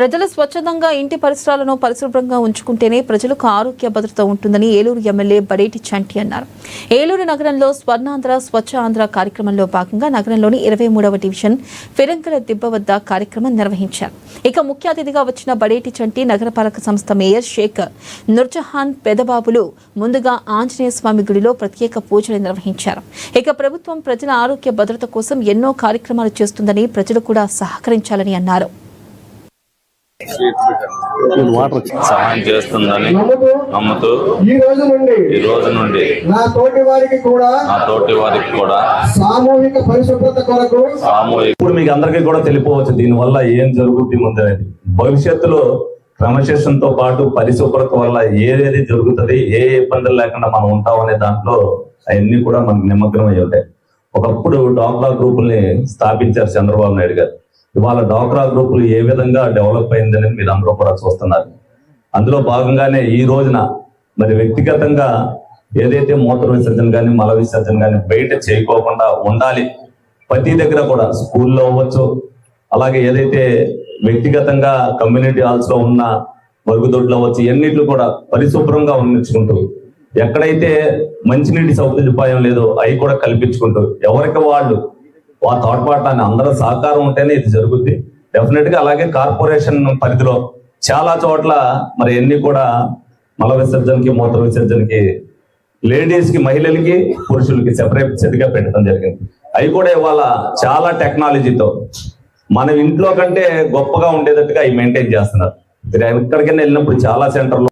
ప్రజలు స్వచ్ఛందంగా ఇంటి పరిసరాలను పరిశుభ్రంగా ఉంచుకుంటేనే ప్రజలకు ఆరోగ్య భద్రత ఉంటుందని ఏలూరు ఎమ్మెల్యే బడేటి చంటి అన్నారు. ఏలూరు నగరంలో స్వర్ణాంధ్ర స్వచ్ఛ ఆంధ్ర కార్యక్రమంలో భాగంగా నగరంలోని 23వ డివిజన్ ఫిరంగల దిబ్బ వద్ద కార్యక్రమం నిర్వహించారు. ఇక ముఖ్య అతిథిగా వచ్చిన బడేటి చంటి నగరపాలక సంస్థ మేయర్ షేక్ నూర్జహాన్ పెదబాబులు ముందుగా ఆంజనేయ స్వామి గుడిలో ప్రత్యేక పూజలు నిర్వహించారు. ఇక ప్రభుత్వం ప్రజల ఆరోగ్య భద్రత కోసం ఎన్నో కార్యక్రమాలు చేస్తుందని ప్రజలు కూడా సహకరించాలని అన్నారు. సహాయం చేస్తుందని నమ్ముతూ ఈ రోజు నుండి నా తోటి వారికి కూడా సామూహిక పరిశుభ్రత కొరకు ఇప్పుడు మీకు అందరికీ కూడా తెలియవచ్చు దీని వల్ల ఏం జరుగుతుంది ముందనేది. భవిష్యత్తులో క్రమశిక్షణతో పాటు పరిశుభ్రత వల్ల ఏదేది జరుగుతుంది, ఏ ఇబ్బందులు లేకుండా మనం ఉంటాం అనే దాంట్లో అవన్నీ కూడా మనకు నిమగ్నం అయ్యి ఉంటాయి. ఒకప్పుడు డాక్రా గ్రూపుల్ని స్థాపించారు చంద్రబాబు నాయుడు గారు. ఇవాళ డాక్రా గ్రూపులు ఏ విధంగా డెవలప్ అయిందని మీరు అందరూ కూడా చూస్తున్నారు. అందులో భాగంగానే ఈ రోజున మరి వ్యక్తిగతంగా ఏదైతే మూత్ర విసర్జన కానీ మల విసర్జన కానీ బయట చేయకోకుండా ఉండాలి. ప్రతి దగ్గర కూడా స్కూల్లో అవ్వచ్చు, అలాగే ఏదైతే వ్యక్తిగతంగా కమ్యూనిటీ హాల్స్ లో ఉన్న మరుగుదొడ్లు అవ్వచ్చు, ఎన్నిట్లు కూడా పరిశుభ్రంగా ఉంచుకుంటూ ఎక్కడైతే మంచినీటి సౌకర్యం లేదో అవి కూడా కల్పించుకుంటూ ఎవరికి వాళ్ళు ఆ తోడ్పాటాన్ని అందరూ సహకారం ఉంటేనే ఇది జరుగుద్ది డెఫినెట్ గా. అలాగే కార్పొరేషన్ పరిధిలో చాలా చోట్ల మరి ఎన్ని కూడా మల విసర్జనకి మూత్ర విసర్జనకి లేడీస్ కి, మహిళలకి, పురుషులకి సెపరేట్గా పెట్టడం జరిగింది. అవి కూడా ఇవాళ చాలా టెక్నాలజీతో మన ఇంట్లో కంటే గొప్పగా ఉండేటట్టుగా అవి మెయింటైన్ చేస్తున్నారు. ఎక్కడికైనా వెళ్ళినప్పుడు చాలా సెంటర్లో